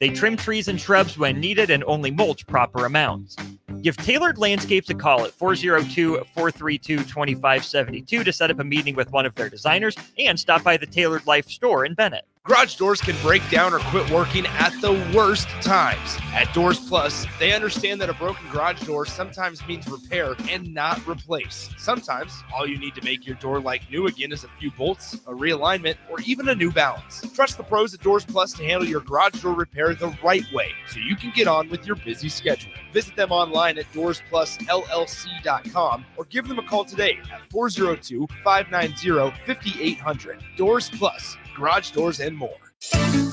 They trim trees and shrubs when needed and only mulch proper amounts. Give Tailored Landscapes a call at 402-432-2572 to set up a meeting with one of their designers and stop by the Tailored Life store in Bennett.
Garage doors can break down or quit working at the worst times. At Doors Plus, they understand that a broken garage door sometimes means repair and not replace. Sometimes, all you need to make your door like new again is a few bolts, a realignment, or even a new balance. Trust the pros at Doors Plus to handle your garage door repair the right way so you can get on with your busy schedule. Visit them online at DoorsPlusLLC.com or give them a call today at 402-590-5800. Doors Plus. Garage doors and more.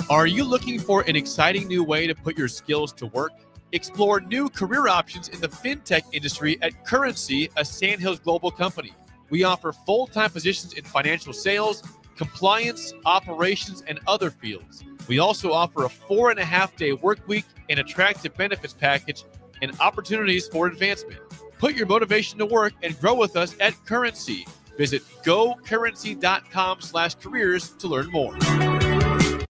Are you looking for an exciting new way to put your skills to work? Explore new career options in the fintech industry at Currency, a Sandhills Global company. We offer full-time positions in financial sales, compliance, operations, and other fields. We also offer a 4.5-day work week, an attractive benefits package, and opportunities for advancement. Put your motivation to work and grow with us at Currency. Visit gocurrency.com/careers to learn more.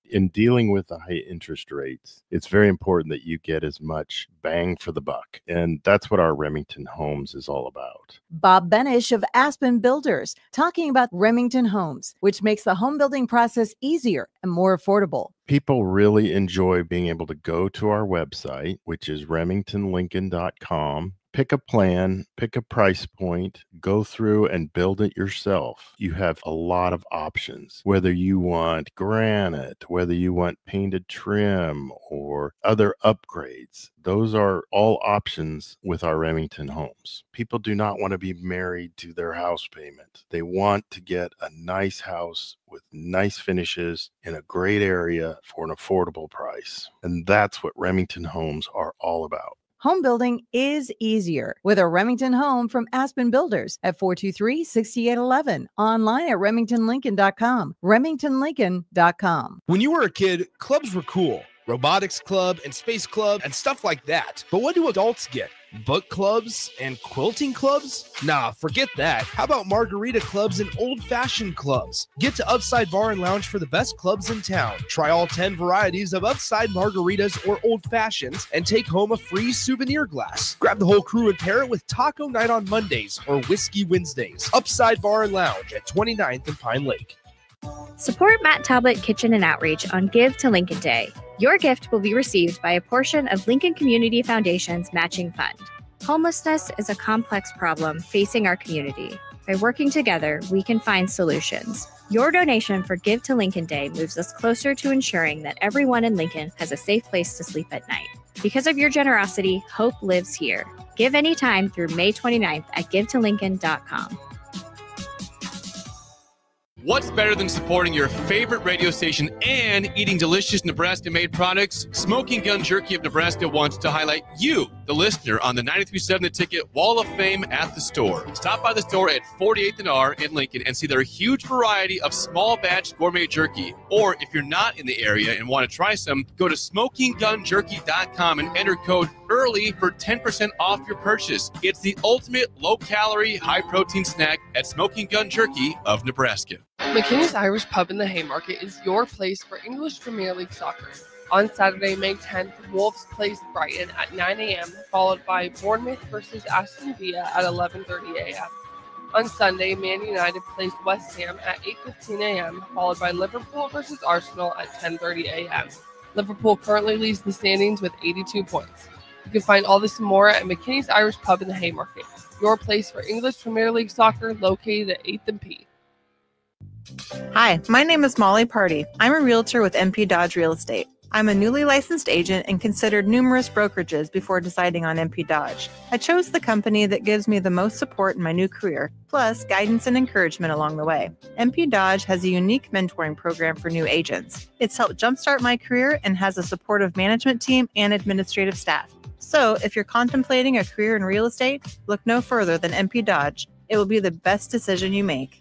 In dealing with the high interest rates, it's very important that you get as much bang for the buck. And that's what our Remington Homes is all about.
Bob Benish of Aspen Builders, talking about Remington Homes, which makes the home building process easier and more affordable.
People really enjoy being able to go to our website, which is remingtonlincoln.com. Pick a plan, pick a price point, go through and build it yourself. You have a lot of options, whether you want granite, whether you want painted trim or other upgrades. Those are all options with our Remington Homes. People do not want to be married to their house payment. They want to get a nice house with nice finishes in a great area for an affordable price. And that's what Remington Homes are all about.
Home building is easier with a Remington home from Aspen Builders at 423-6811. Online at remingtonlincoln.com. remingtonlincoln.com.
When you were a kid, clubs were cool. Robotics club and space club and stuff like that. But what do adults get? Book clubs and quilting clubs? Nah, forget that. How about margarita clubs and old-fashioned clubs? Get to Upside Bar and Lounge for the best clubs in town. Try all 10 varieties of Upside margaritas or old fashions and take home a free souvenir glass. Grab the whole crew and pair it with taco night on Mondays or whiskey Wednesdays. Upside Bar and Lounge at 29th and Pine Lake.
Support Matt Talbot Kitchen and Outreach on Give to Lincoln Day. Your gift will be received by a portion of Lincoln Community Foundation's matching fund. Homelessness is a complex problem facing our community. By working together, we can find solutions. Your donation for Give to Lincoln Day moves us closer to ensuring that everyone in Lincoln has a safe place to sleep at night. Because of your generosity, hope lives here. Give anytime through May 29th at givetolincoln.com.
What's better than supporting your favorite radio station and eating delicious Nebraska-made products? Smoking Gun Jerky of Nebraska wants to highlight you, the listener, on the 93.7 The Ticket Wall of Fame at the store. Stop by the store at 48th and R in Lincoln and see their huge variety of small batch gourmet jerky. Or if you're not in the area and want to try some, go to smokinggunjerky.com and enter code EARLY for 10% off your purchase. It's the ultimate low-calorie, high-protein snack at Smoking Gun Jerky of Nebraska.
McKinney's Irish Pub in the Haymarket is your place for English Premier League soccer. On Saturday, May 10th, Wolves plays Brighton at 9 a.m., followed by Bournemouth versus Aston Villa at 11:30 a.m. On Sunday, Man United plays West Ham at 8:15 a.m., followed by Liverpool versus Arsenal at 10:30 a.m. Liverpool currently leads the standings with 82 points. You can find all this and more at McKinney's Irish Pub in the Haymarket, your place for English Premier League soccer, located at 8th and P.
Hi, my name is Molly Party. I'm a realtor with MP Dodge Real Estate. I'm a newly licensed agent and considered numerous brokerages before deciding on MP Dodge. I chose the company that gives me the most support in my new career, plus guidance and encouragement along the way. MP Dodge has a unique mentoring program for new agents. It's helped jumpstart my career and has a supportive management team and administrative staff. So if you're contemplating a career in real estate, look no further than MP Dodge. It will be the best decision you make.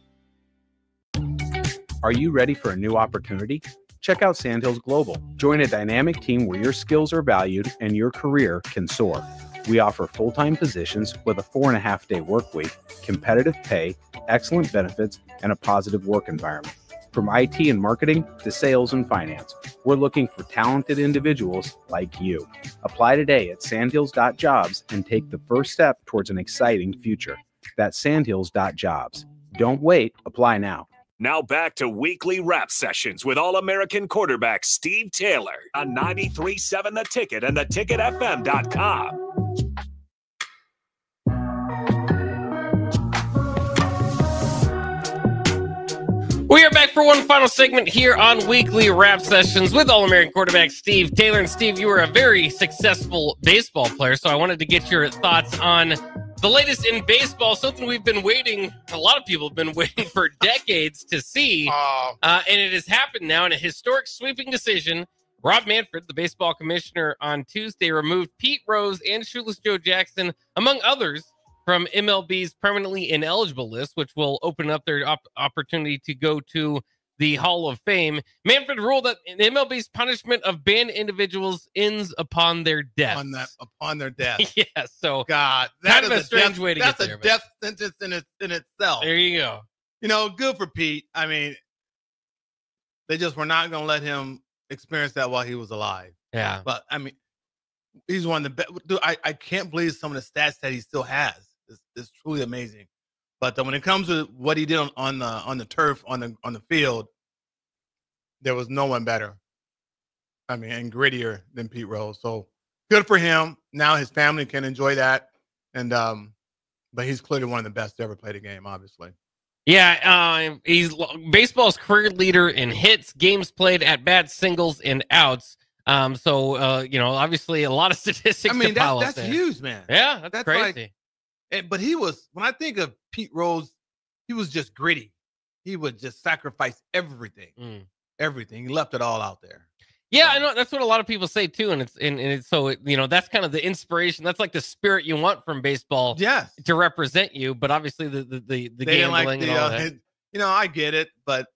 Are you ready for a new opportunity? Check out Sandhills Global. Join a dynamic team where your skills are valued and your career can soar. We offer full-time positions with a 4.5-day work week, competitive pay, excellent benefits, and a positive work environment. From IT and marketing to sales and finance, we're looking for talented individuals like you. Apply today at sandhills.jobs and take the first step towards an exciting future. That's sandhills.jobs. Don't wait. Apply now.
Now back to weekly rap sessions with All-American quarterback Steve Taylor on 93.7 The Ticket and theticketfm.com.
We are back for one final segment here on Weekly Rap Sessions with All-American quarterback Steve Taylor. And Steve, you were a very successful baseball player, so I wanted to get your thoughts on the latest in baseball, something we've been waiting, a lot of people have been waiting for decades to see, and it has happened now in a historic sweeping decision. Rob Manfred, the baseball commissioner, on Tuesday removed Pete Rose and Shoeless Joe Jackson, among others, from MLB's permanently ineligible list, which will open up their opportunity to go to the Hall of Fame. Manfred ruled that MLB's punishment of banned individuals ends upon their death.
Upon their death.
Yeah, so
God,
that kind of a strange way to get there.
That's a death sentence in itself.
There you go.
You know, good for Pete. I mean, they just were not going to let him experience that while he was alive.
Yeah.
But, I mean, he's one of the best. Dude, I can't believe some of the stats that he still has. It's truly amazing. But when it comes to what he did on the turf, on the field, there was no one better. I mean, and grittier than Pete Rose. So good for him. Now his family can enjoy that. And but he's clearly one of the best to ever play the game, obviously.
Yeah, he's baseball's career leader in hits, games played, at bats, singles, and outs. So you know, obviously a lot of statistics.
I mean, that's
there.
Huge, man.
Yeah, that's crazy.
But he was, when I think of Pete Rose, he was just gritty. He would just sacrifice everything. Everything. He left it all out there.
Yeah, I know. That's what a lot of people say too, and it's so you know, that's kind of the inspiration. That's like the spirit you want from baseball.
Yes.
To represent you, but obviously the gambling
like
and all that.
You know, I get it, but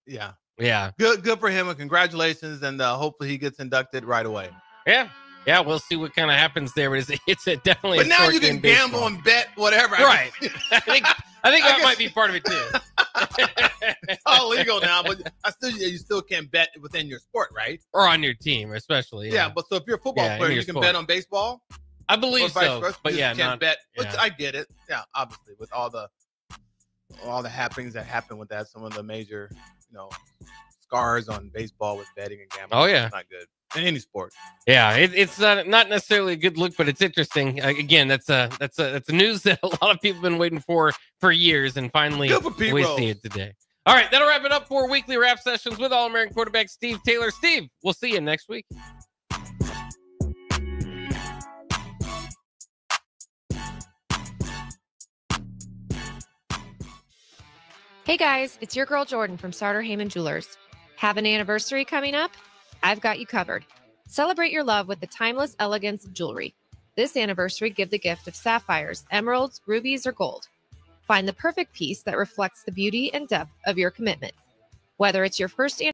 yeah,
yeah,
good for him, and congratulations, and hopefully he gets inducted right away.
Yeah. Yeah, we'll see what kind of happens there. But it's definitely.
But
a
now
short
you can
game baseball.
gamble and bet whatever.
Right. I think that might be part of it too.
It's all legal now, but you still can't bet within your sport, right?
Or on your team, especially.
Yeah, but so if you're a football player, you can bet on baseball.
I believe so, but
you
yeah,
can't bet. Which
yeah.
I get it. Yeah, obviously, with all the happenings that happen with that, some of the major, scars on baseball with betting and gambling.
Oh yeah,
it's not good in any sport.
Yeah, it's not necessarily a good look, but it's interesting. Again, that's news that a lot of people have been waiting for years, and finally we see it today. All right, that'll wrap it up for Weekly Wrap Sessions with All-American quarterback Steve Taylor. Steve, we'll see you next week.
Hey guys, it's your girl Jordan from Sartor Heyman Jewelers. Have an anniversary coming up? I've got you covered. Celebrate your love with the timeless elegance of jewelry. This anniversary, give the gift of sapphires, emeralds, rubies, or gold. Find the perfect piece that reflects the beauty and depth of your commitment. Whether it's your first